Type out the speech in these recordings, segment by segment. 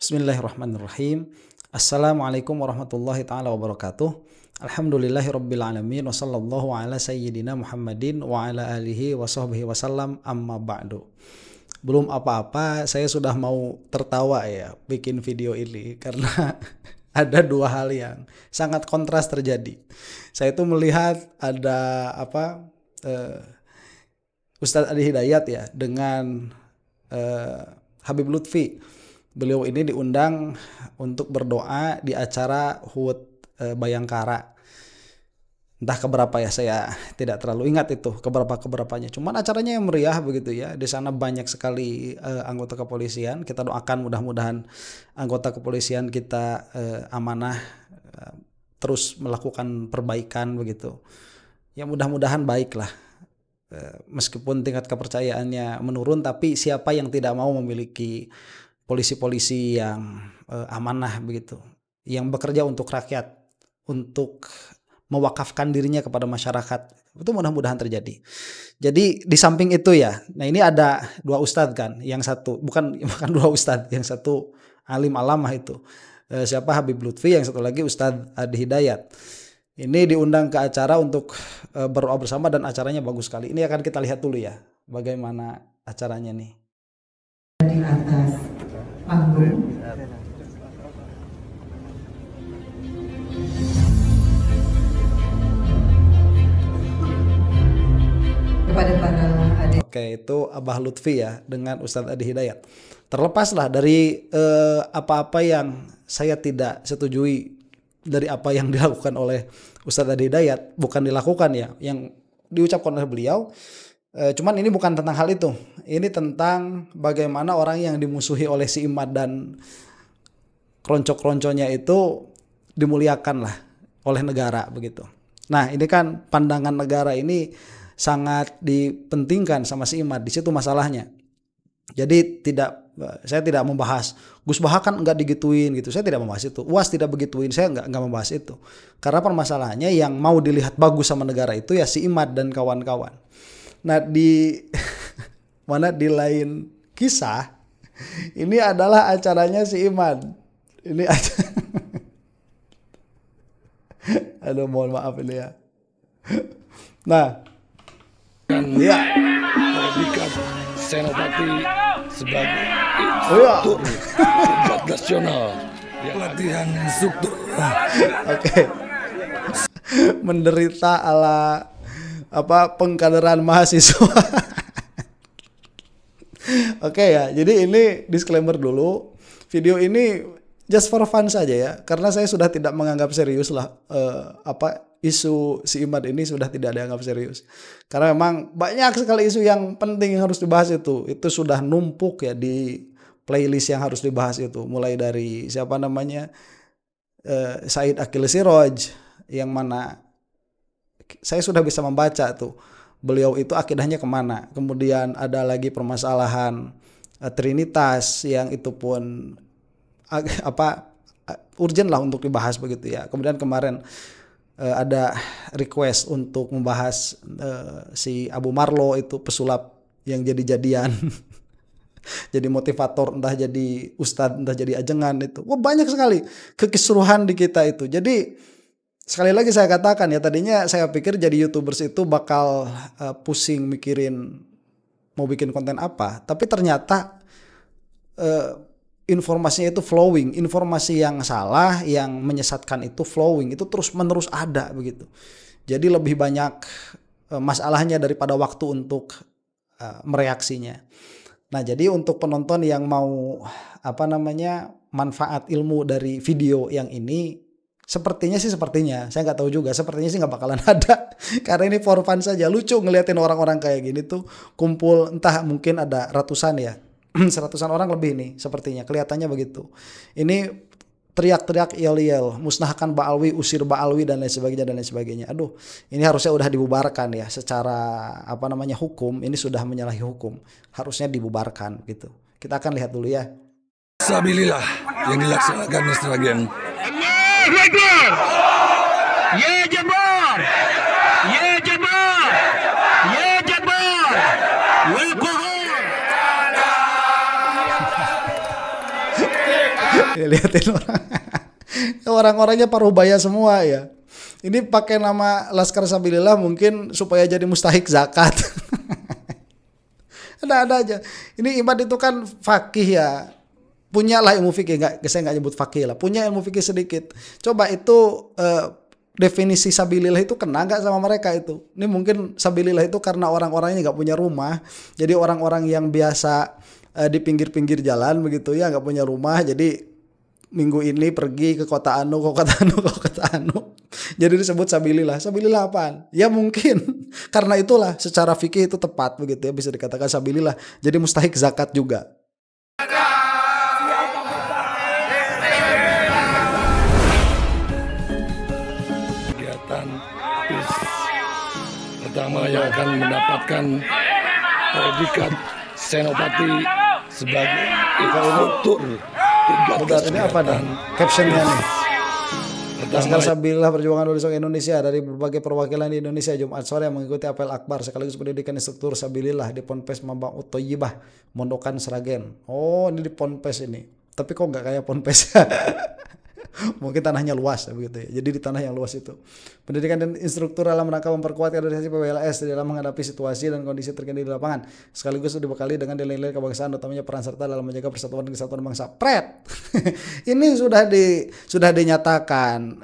Bismillahirrahmanirrahim. Assalamualaikum warahmatullahi taala wabarakatuh. Alhamdulillahirabbil alamin wa sallallahu ala sayyidina Muhammadin wa ala alihi wa sahbihi wasallam, amma ba'du. Belum apa-apa saya sudah mau tertawa ya bikin video ini karena ada dua hal yang sangat kontras terjadi. Saya itu melihat ada Ustadz Adi Hidayat ya dengan Habib Lutfi. Beliau ini diundang untuk berdoa di acara HUT Bayangkara. Entah keberapa ya, saya tidak terlalu ingat itu keberapanya. Cuman acaranya yang meriah begitu ya. Di sana banyak sekali anggota kepolisian. Kita doakan mudah-mudahan anggota kepolisian kita amanah, terus melakukan perbaikan begitu. Ya mudah-mudahan baiklah. Meskipun tingkat kepercayaannya menurun, tapi siapa yang tidak mau memiliki polisi-polisi yang amanah begitu, yang bekerja untuk rakyat, untuk mewakafkan dirinya kepada masyarakat. Itu mudah-mudahan terjadi. Jadi di samping itu ya, nah ini ada dua ustadz kan, yang satu bukan dua ustadz, yang satu alim alamah itu siapa Habib Lutfi, yang satu lagi Ustadz Adi Hidayat. Ini diundang ke acara untuk berdoa bersama dan acaranya bagus sekali. Ini akan kita lihat dulu ya, bagaimana acaranya nih. Di atas panggung kepada para adik. Oke, itu Abah Lutfi ya dengan Ustadz Adi Hidayat. Terlepaslah dari apa-apa yang saya tidak setujui dari apa yang dilakukan oleh Ustadz Adi Hidayat, bukan dilakukan ya, yang diucapkan oleh beliau. Cuman ini bukan tentang hal itu. Ini tentang bagaimana orang yang dimusuhi oleh si Imad dan keroncok-keronconya itu dimuliakan lah oleh negara begitu. Nah ini kan pandangan negara ini sangat dipentingkan sama si Imad. Di situ masalahnya. Jadi saya tidak membahas Gus Baha kan enggak digituin gitu. Saya tidak membahas itu. UAS tidak begituin. Saya enggak membahas itu. Karena permasalahannya yang mau dilihat bagus sama negara itu ya si Imad dan kawan-kawan. Nah di lain kisah ini adalah acaranya si Iman. Ini aduh mohon maaf ini ya. Nah ya Predikat Senopati sebagai instruktur tingkat nasional, pelatihan instruktur. Oke. Menderita ala pengkaderan mahasiswa. Oke ya, jadi ini disclaimer dulu. Video ini just for fun saja ya, karena saya sudah tidak menganggap serius lah isu si Imad ini sudah tidak dianggap serius. Karena memang banyak sekali isu yang penting yang harus dibahas itu sudah numpuk ya di playlist yang harus dibahas itu. Mulai dari siapa namanya Said Aqil Siroj, yang mana saya sudah bisa membaca tuh beliau itu akidahnya kemana. Kemudian ada lagi permasalahan Trinitas yang itu pun urgent lah untuk dibahas begitu ya. Kemudian kemarin ada request untuk membahas si Abu Marlo itu pesulap yang jadi-jadian. Jadi motivator, entah jadi ustadz, entah jadi ajengan itu. Wah banyak sekali kekisruhan di kita itu. Jadi sekali lagi saya katakan ya, tadinya saya pikir jadi YouTubers itu bakal pusing mikirin mau bikin konten apa, tapi ternyata informasinya itu flowing, informasi yang salah, yang menyesatkan itu flowing, itu terus menerus ada begitu. Jadi lebih banyak masalahnya daripada waktu untuk mereaksinya. Nah jadi untuk penonton yang mau manfaat ilmu dari video yang ini, sepertinya saya nggak tahu juga, sepertinya sih nggak bakalan ada karena ini for fun saja. Lucu ngeliatin orang-orang kayak gini tuh kumpul, entah mungkin ada ratusan ya, seratusan orang lebih nih sepertinya, kelihatannya begitu. Ini teriak-teriak yel-yel, musnahkan Ba'alwi, usir Ba'alwi dan lain sebagainya. Aduh, ini harusnya udah dibubarkan ya, secara hukum ini sudah menyalahi hukum, harusnya dibubarkan gitu. Kita akan lihat dulu ya. Sabilillah yang dilaksanakan Instagram. Akbar. Ya Jabbar. Ya Jabbar. Ya Jabbar. Wa Qahar. Lihatin orang-orangnya Parubaya semua ya. Ini pakai nama Laskar Sabilillah mungkin supaya jadi mustahik zakat. Ada aja. Ini Imad itu kan fakih ya. Punya lah ilmu fikih, saya nggak nyebut fakih lah. Punya ilmu fikih sedikit. Coba itu definisi sabilillah itu kena nggak sama mereka itu? Ini mungkin sabilillah itu karena orang-orangnya nggak punya rumah. Jadi orang-orang yang biasa di pinggir-pinggir jalan begitu ya, nggak punya rumah. Jadi minggu ini pergi ke kota anu, ke kota anu, ke kota anu. Jadi disebut sabilillah. Sabilillah apaan? Ya mungkin karena itulah secara fikih itu tepat begitu ya, bisa dikatakan sabilillah. Jadi mustahik zakat juga. Kegiatan PIS pertama yang akan mendapatkan predikat Senopati sebagai instruktur Bentar, ini apa nih? Captionnya nih. Laskar Sabilillah Perjuangan Wali Songo Indonesia dari berbagai perwakilan di Indonesia Jumat sore yang mengikuti apel akbar sekaligus pendidikan instruktur Sabilillah di Ponpes Mambang Uthoyibah Mondokan Sragen. Oh, ini di Ponpes ini. Tapi kok nggak kayak Ponpes? Mungkin tanahnya luas ya, begitu ya. Jadi di tanah yang luas itu. Pendidikan dan instruktur dalam rangka memperkuat kaderisasi PWLS dalam menghadapi situasi dan kondisi terkini di lapangan. Sekaligus dibekali dengan nilai-nilai kebangsaan, utamanya peran serta dalam menjaga persatuan dan kesatuan bangsa. Pret. Ini sudah dinyatakan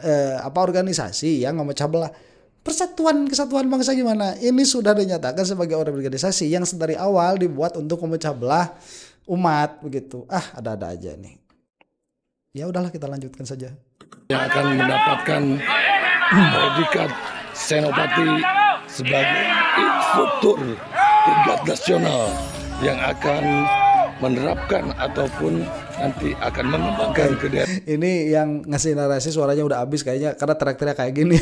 organisasi yang memecah belah. Persatuan kesatuan bangsa gimana? Ini sudah dinyatakan sebagai organisasi yang dari awal dibuat untuk memecah belah umat begitu. Ada-ada aja nih. Ya udahlah, kita lanjutkan saja. Yang akan mendapatkan predikat Senopati sebagai instruktur tingkat nasional yang akan menerapkan ataupun nanti akan mengembangkan kedaerahan. Ini yang ngasih narasi suaranya udah habis kayaknya karena teriak-teriak kayak gini.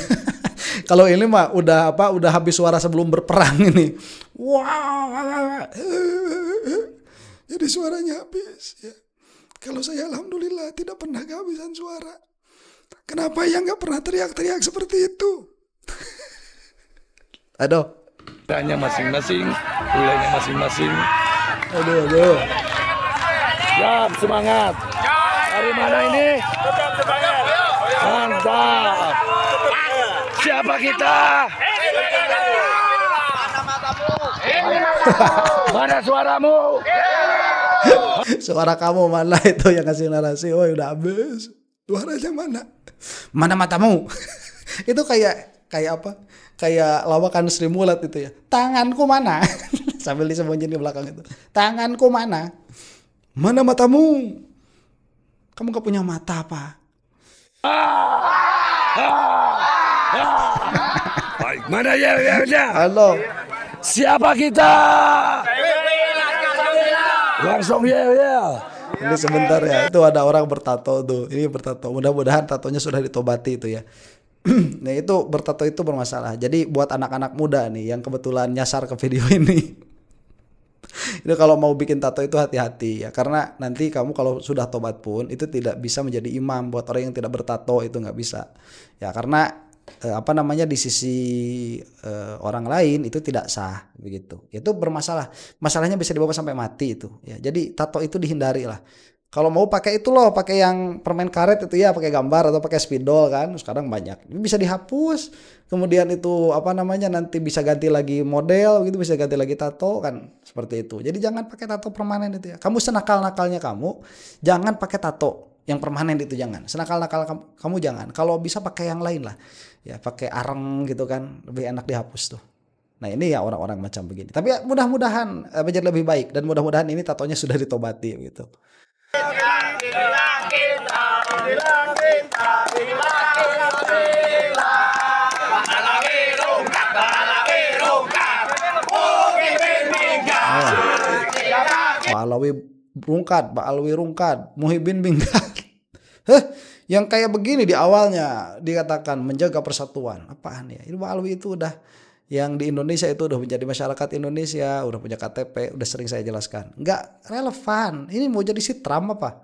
Kalau ini mah udah habis suara sebelum berperang ini. Wah. Jadi suaranya habis ya. Kalau saya alhamdulillah tidak pernah kehabisan suara. Kenapa yang nggak pernah teriak-teriak seperti itu? Aduh. Hanya masing-masing, wilayahnya masing-masing. Aduh. Siap, semangat. Dari mana ini? Mantap. Siapa kita? Mana suaramu? Suara kamu mana itu yang kasih narasi? Oh, udah habis. Suaranya mana? Mana matamu? Itu kayak apa? Kayak lawakan Sri Mulat itu ya. Tanganku mana? Sambil disembunyiin di belakang itu. Tanganku mana? Mana matamu? Kamu gak punya mata apa? Baik, mana ya? Halo. Siapa kita? Langsung ya. Ini sebentar ya. Itu ada orang bertato tuh. Ini bertato. Mudah-mudahan tatonya sudah ditobati itu ya. Nah, itu bertato itu bermasalah. Jadi buat anak-anak muda nih yang kebetulan nyasar ke video ini. Itu kalau mau bikin tato itu hati-hati ya. Karena nanti kamu kalau sudah tobat pun itu tidak bisa menjadi imam buat orang yang tidak bertato, itu nggak bisa. Ya karena di sisi orang lain itu tidak sah begitu. Itu bermasalah. Masalahnya bisa dibawa sampai mati itu ya. Jadi tato itu dihindari lah. Kalau mau pakai itu loh, pakai yang permen karet itu ya, pakai gambar atau pakai spidol kan. Sekarang banyak. Ini bisa dihapus. Kemudian itu nanti bisa ganti lagi model gitu, bisa ganti lagi tato kan, seperti itu. Jadi jangan pakai tato permanen itu ya. Kamu senakal-nakalnya kamu, jangan pakai tato yang permanen itu, jangan. Senakal-nakal kamu jangan. Kalau bisa pakai yang lain lah. Ya pakai areng gitu kan, lebih enak dihapus tuh. Nah, ini ya orang-orang macam begini. Tapi ya, mudah-mudahan menjadi lebih baik dan mudah-mudahan ini tatonya sudah ditobati gitu. Pak Alwi Rungkat, Muhyiddin Minggat. Yang kayak begini di awalnya dikatakan menjaga persatuan. Apaan ya? Ini Pak Alwi itu udah yang di Indonesia itu udah menjadi masyarakat Indonesia, udah punya KTP, udah sering saya jelaskan. Nggak relevan. Ini mau jadi si Trump apa?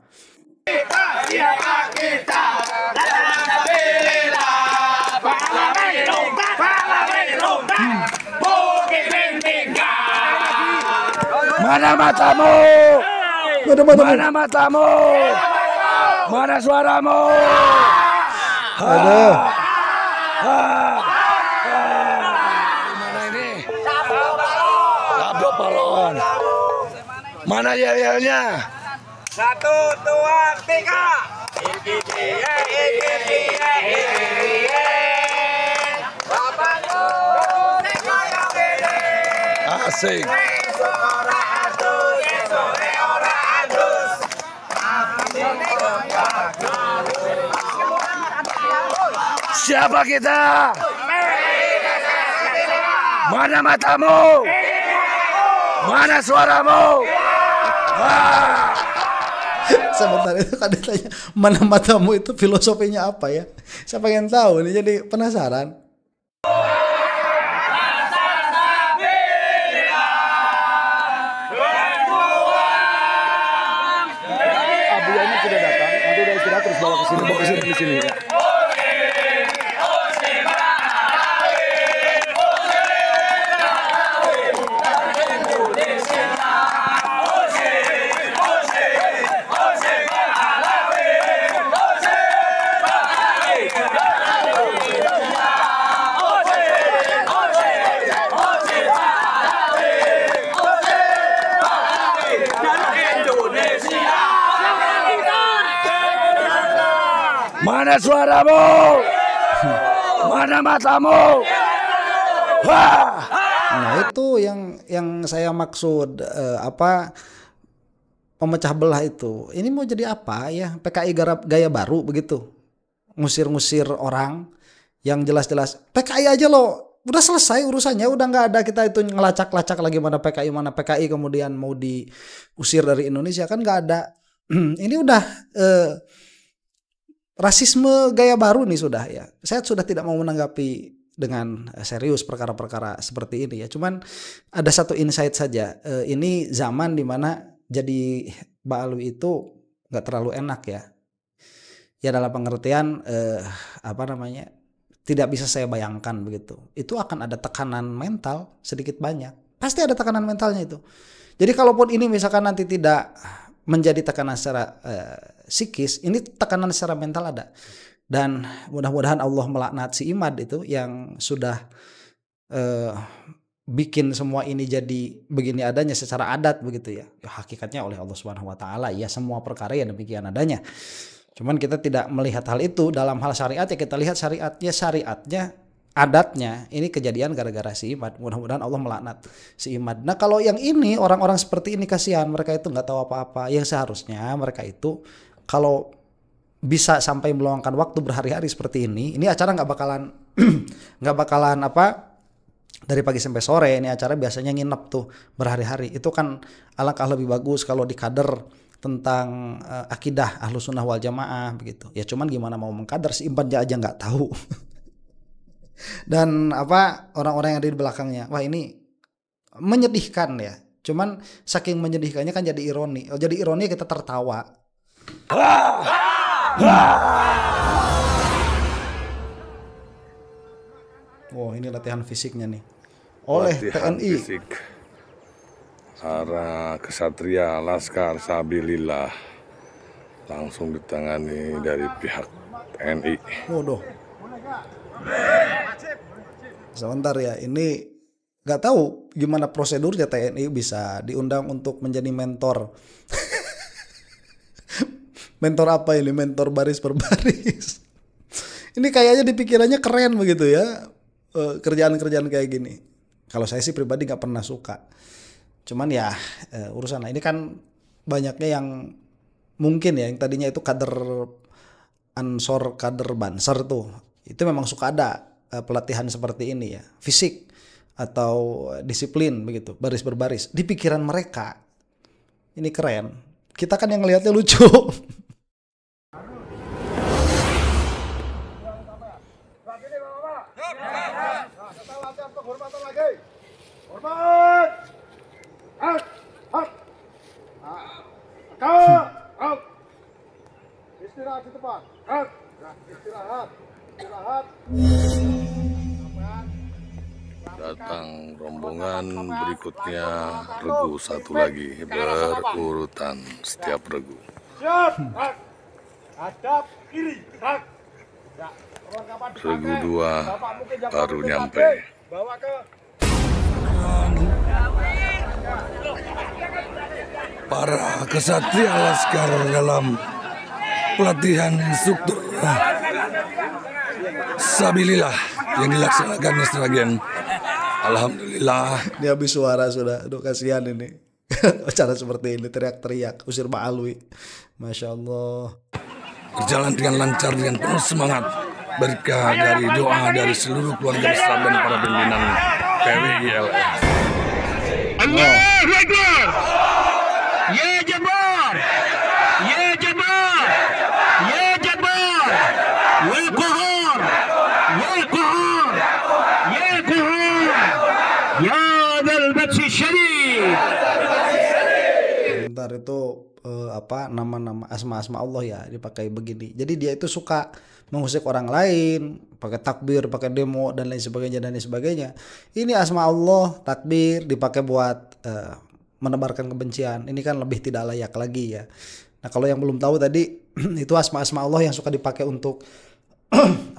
Mana matamu? Mana Mana matamu? Mana suaramu? Aduh. Mana ini? Sabdo balon. Mana yel-yelnya? 1, 2, 3. Asik. Siapa kita? Mana matamu? Mana suaramu? Sebentar, itu kan ditanya mana matamu, itu filosofinya apa ya? Saya pengen tahu nih, jadi penasaran. Abuya ini sudah datang, nanti udah istirahat terus bawa ke sini, Mana suaramu? Mana matamu? Wah! Nah, itu yang saya maksud, apa, pemecah belah itu. Ini mau jadi apa ya? PKI gaya baru begitu. Ngusir-ngusir orang yang jelas-jelas PKI aja loh. Udah selesai urusannya, udah nggak ada kita itu ngelacak-lacak lagi mana PKI kemudian mau diusir dari Indonesia, kan nggak ada. Ini udah rasisme gaya baru nih sudah ya. Saya sudah tidak mau menanggapi dengan serius perkara-perkara seperti ini ya. Cuman ada satu insight saja. Ini zaman dimana jadi Mbak Alwi itu nggak terlalu enak ya. Ya dalam pengertian apa namanya, tidak bisa saya bayangkan begitu. Itu akan ada tekanan mental sedikit banyak. Pasti ada tekanan mentalnya itu. Jadi kalaupun ini misalkan nanti tidak menjadi tekanan secara psikis, ini tekanan secara mental ada. Dan mudah-mudahan Allah melaknat si Imad itu yang sudah bikin semua ini jadi begini adanya secara adat begitu ya. Ya hakikatnya oleh Allah Subhanahu wa taala ya, semua perkara ya demikian adanya. Cuman kita tidak melihat hal itu dalam hal syariat ya, kita lihat syariatnya adatnya. Ini kejadian gara-gara si Imad. Mudah-mudahan Allah melaknat si Imad. Nah kalau yang ini orang-orang seperti ini kasihan, mereka itu nggak tahu apa-apa. Yang seharusnya mereka itu kalau bisa sampai meluangkan waktu berhari-hari seperti ini acara nggak bakalan apa dari pagi sampai sore. Ini acara biasanya nginep tuh berhari-hari. Itu kan alangkah lebih bagus kalau dikader tentang akidah Ahlus Sunnah wal Jamaah begitu. Ya cuman gimana mau mengkader, si Imad aja nggak tahu. Dan apa orang-orang yang ada di belakangnya, wah ini menyedihkan ya. Cuman saking menyedihkannya kan jadi ironi. Jadi ironi kita tertawa. Oh ini latihan fisiknya nih oleh latihan TNI. Fisik. Para kesatria Laskar Sabilillah langsung ditangani dari pihak TNI. Waduh. Sebentar ya, ini nggak tahu gimana prosedurnya TNI bisa diundang untuk menjadi mentor. Mentor apa ini? Mentor baris per baris. Ini kayaknya dipikirannya keren begitu ya, kerjaan-kerjaan kayak gini. Kalau saya sih pribadi nggak pernah suka. Cuman ya urusan ini kan banyaknya yang mungkin ya, yang tadinya itu kader Ansor, kader Banser tuh, itu memang suka ada pelatihan seperti ini ya, fisik atau disiplin begitu, baris berbaris. Di pikiran mereka ini keren. Kita kan yang ngelihatnya lucu. Istirahat di depan. Istirahat. Datang rombongan berikutnya, regu satu lagi berurutan setiap regu. Siap. Hadap kiri. Gerak. Ya. Perlengkapan Regu dipakai. 2 Bapak mungkin yang baru pakai nyampe. bawa ke Para kesatria Laskar dalam pelatihan instruktur Sabilillah yang dilaksanakan di Sragen. Alhamdulillah. Dia habis suara sudah. Aduh kasihan ini. Acara seperti ini teriak-teriak usir Pak Alwi. Masya Allah. Berjalan dengan lancar dengan penuh semangat. Berkah dari doa dari seluruh keluarga besar dan para pimpinan PWILM. Allahu Akbar. Ya Jabbar. Ya Jabbar. Ya Jabbar. Ya Qahar. Ya Qahar. Ya Qahar. Ya Dzal Batsi Syadid. Bentar itu nama-nama asma-asma Allah ya dipakai begini. Jadi dia itu suka mengusik orang lain, pakai takbir, pakai demo dan lain sebagainya. Ini asma Allah, takbir dipakai buat menebarkan kebencian. Ini kan lebih tidak layak lagi ya. Nah, kalau yang belum tahu tadi itu asma-asma Allah yang suka dipakai untuk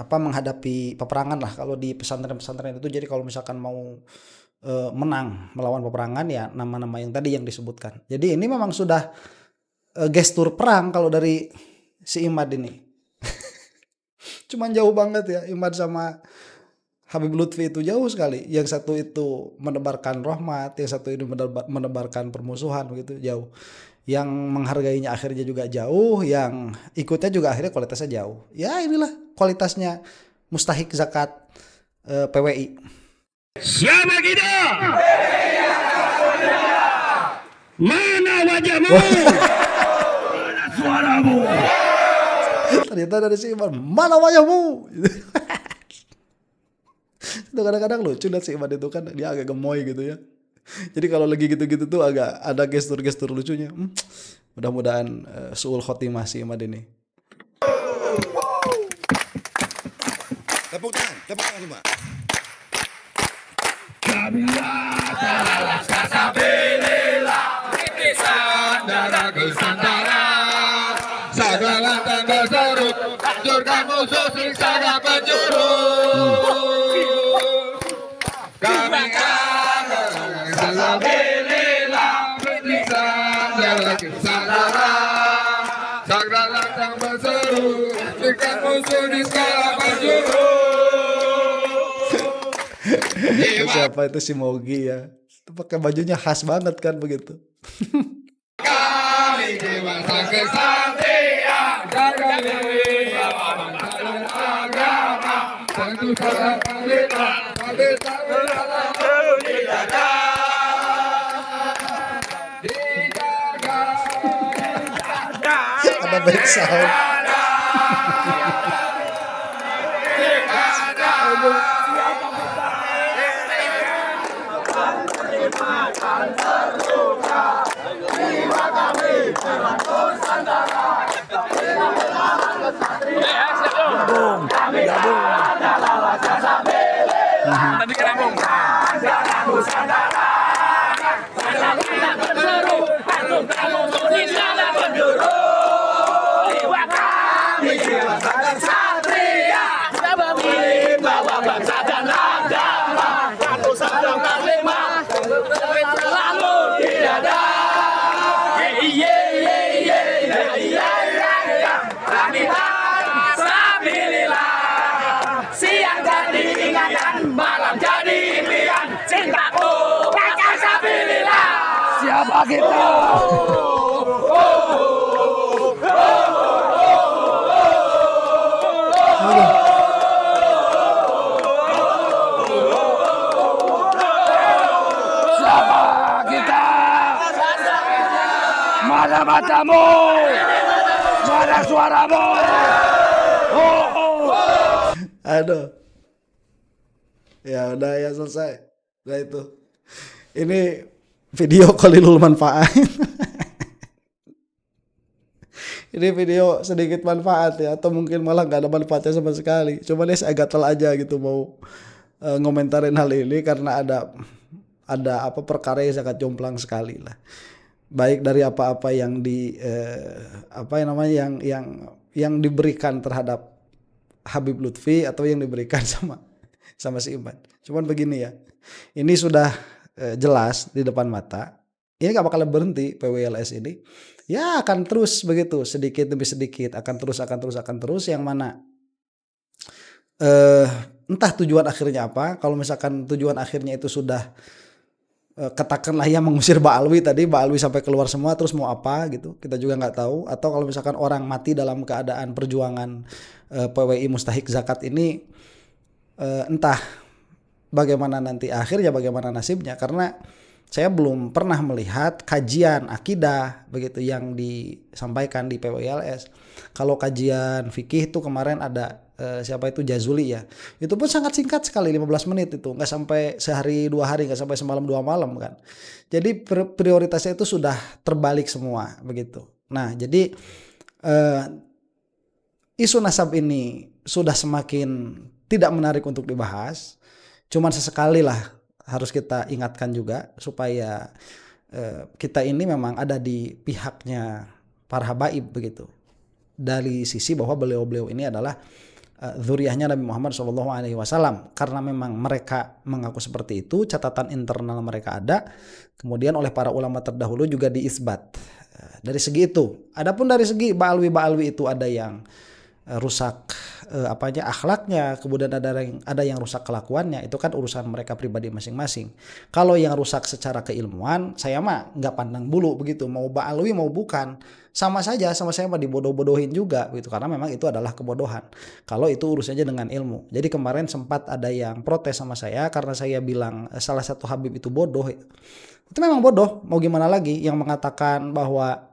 menghadapi peperangan lah kalau di pesantren-pesantren itu. Jadi kalau misalkan mau menang melawan peperangan ya nama-nama yang tadi yang disebutkan. Jadi ini memang sudah gestur perang kalau dari si Imad ini. Cuman jauh banget ya Imad sama Habib Lutfi itu jauh sekali. Yang satu itu menebarkan rahmat, yang satu itu menebarkan permusuhan begitu jauh. Yang menghargainya akhirnya juga jauh, yang ikutnya juga akhirnya kualitasnya jauh. Ya inilah kualitasnya mustahik zakat PWI. Siapa kita? Mana wajahmu? Mana suaramu? Ternyata dari si Iman, mana wajahmu? Itu kadang-kadang lucu lihat si Iman itu kan dia agak gemoy gitu ya. Jadi kalau lagi gitu-gitu tuh agak ada gestur-gestur lucunya. Mudah-mudahan suul khotimah si Iman ini. Tepuk tangan semua. segala tanda seru, hancurkan musuh siksanya penjuru. Kami akan sabilillah, berisan jalan kesadaran. Segala tanda berseru, hancurkan musuh di segala penjuru. Siapa itu si Mogi ya? Itu pakai bajunya khas banget kan begitu. Kami dewasa kesatria, jaga diri, agama, tentu saja kita dijaga. Ada back sound. Siang jadi ingatan, malam jadi impian. Cintaku bakal sabilillah. Siapa kita? Siapa kita? Mana matamu? Mana suaramu? Aduh. Ya udah ya selesai. Udah itu. Ini video qalilul manfaat. Ini video sedikit manfaat ya, atau mungkin malah nggak ada manfaatnya sama sekali. Cuma dia agak gatel aja gitu mau ngomentarin hal ini karena ada apa perkara yang sangat jomplang sekali lah. Baik dari apa-apa yang di yang diberikan terhadap Habib Lutfi atau yang diberikan sama si Imad. Cuman begini ya, ini sudah jelas di depan mata. Ini gak bakal berhenti PWLS ini. Ya akan terus begitu, sedikit demi sedikit, akan terus yang mana entah tujuan akhirnya apa. Kalau misalkan tujuan akhirnya itu sudah katakanlah yang mengusir Ba'alwi tadi, Ba'alwi sampai keluar semua, terus mau apa gitu, kita juga nggak tahu. Atau kalau misalkan orang mati dalam keadaan perjuangan PWI mustahik zakat ini, entah bagaimana nanti akhirnya, bagaimana nasibnya, karena saya belum pernah melihat kajian akidah begitu yang disampaikan di PWLS. Kalau kajian fikih itu kemarin ada siapa itu Jazuli ya, itu pun sangat singkat sekali, 15 menit itu, nggak sampai sehari 2 hari, nggak sampai semalam 2 malam kan. Jadi prioritasnya itu sudah terbalik semua begitu. Nah jadi isu nasab ini sudah semakin tidak menarik untuk dibahas. Cuman sesekali lah harus kita ingatkan juga supaya kita ini memang ada di pihaknya para habaib begitu. Dari sisi bahwa beliau-beliau ini adalah dzurriyyahnya Nabi Muhammad SAW. Karena memang mereka mengaku seperti itu, catatan internal mereka ada. Kemudian oleh para ulama terdahulu juga diisbat. Dari segi itu. Adapun dari segi Ba'alwi itu ada yang rusak akhlaknya, kemudian ada yang rusak kelakuannya, itu kan urusan mereka pribadi masing-masing. Kalau yang rusak secara keilmuan, saya mah nggak pandang bulu begitu, mau Ba'alwi mau bukan, sama saja, sama saya mah dibodoh-bodohin juga gitu, karena memang itu adalah kebodohan. Kalau itu urusannya dengan ilmu. Jadi kemarin sempat ada yang protes sama saya karena saya bilang salah satu Habib itu bodoh. Itu memang bodoh, mau gimana lagi, yang mengatakan bahwa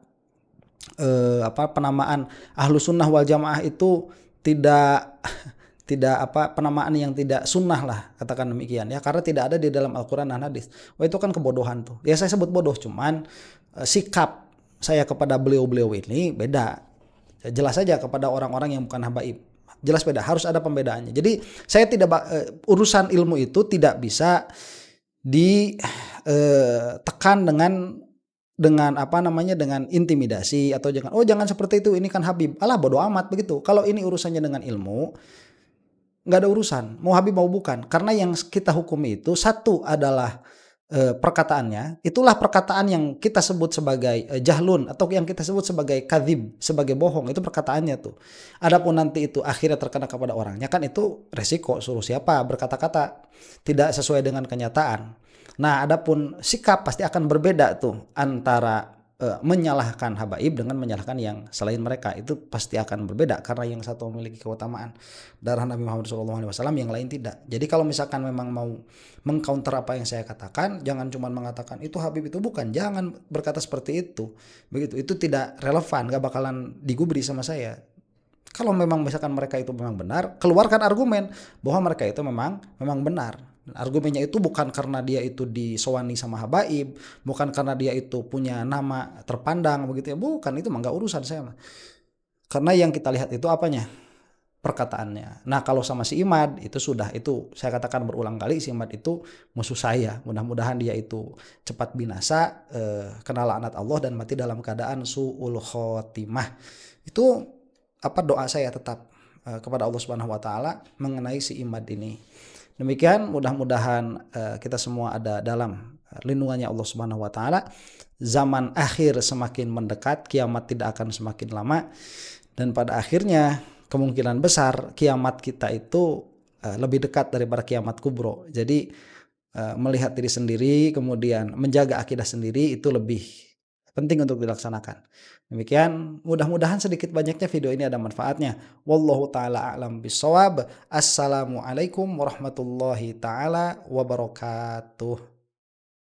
penamaan ahlu sunnah wal jamaah itu tidak penamaan yang tidak sunnah lah, katakan demikian ya, karena tidak ada di dalam Al-Quran dan hadis. Itu kan kebodohan tuh. Ya saya sebut bodoh, cuman sikap saya kepada beliau-beliau ini beda. Jelas saja kepada orang-orang yang bukan habaib, jelas beda, harus ada pembedaannya. Jadi saya tidak urusan ilmu itu tidak bisa ditekan dengan dengan intimidasi atau jangan seperti itu, ini kan Habib, alah bodoh amat begitu. Kalau ini urusannya dengan ilmu, nggak ada urusan mau Habib mau bukan, karena yang kita hukumi itu satu adalah perkataannya, itulah perkataan yang kita sebut sebagai jahlun atau yang kita sebut sebagai kadzib, sebagai bohong, itu perkataannya tuh. Adapun nanti itu akhirnya terkena kepada orangnya, kan itu resiko, suruh siapa berkata-kata tidak sesuai dengan kenyataan. Nah, adapun sikap pasti akan berbeda tuh antara menyalahkan habaib dengan menyalahkan yang selain mereka, itu pasti akan berbeda karena yang satu memiliki keutamaan darah Nabi Muhammad SAW, yang lain tidak. Jadi kalau misalkan memang mau mengcounter apa yang saya katakan, jangan cuma mengatakan itu Habib itu bukan, jangan berkata seperti itu. Begitu, itu tidak relevan, gak bakalan digubri sama saya. Kalau memang misalkan mereka itu memang benar, keluarkan argumen bahwa mereka itu memang benar. Argumennya itu bukan karena dia itu disowani sama habaib, bukan karena dia itu punya nama terpandang begitu ya, bukan, itu mah nggak urusan saya mah. Karena yang kita lihat itu apanya? Perkataannya. Nah kalau sama si Imad itu sudah, itu saya katakan berulang kali, si Imad itu musuh saya. Mudah-mudahan dia itu cepat binasa, kena laknat Allah dan mati dalam keadaan su'ul khotimah. Itu doa saya tetap kepada Allah Subhanahu wa taala mengenai si Imad ini. Demikian, mudah-mudahan kita semua ada dalam lindungannya Allah Subhanahu wa taala. Zaman akhir semakin mendekat, kiamat tidak akan semakin lama, dan pada akhirnya kemungkinan besar kiamat kita itu lebih dekat daripada kiamat kubro. Jadi melihat diri sendiri kemudian menjaga akidah sendiri itu lebih penting untuk dilaksanakan. Demikian, mudah-mudahan sedikit banyaknya video ini ada manfaatnya. Wallahu taala a'lam bissawab. Assalamualaikum warahmatullahi taala wabarakatuh.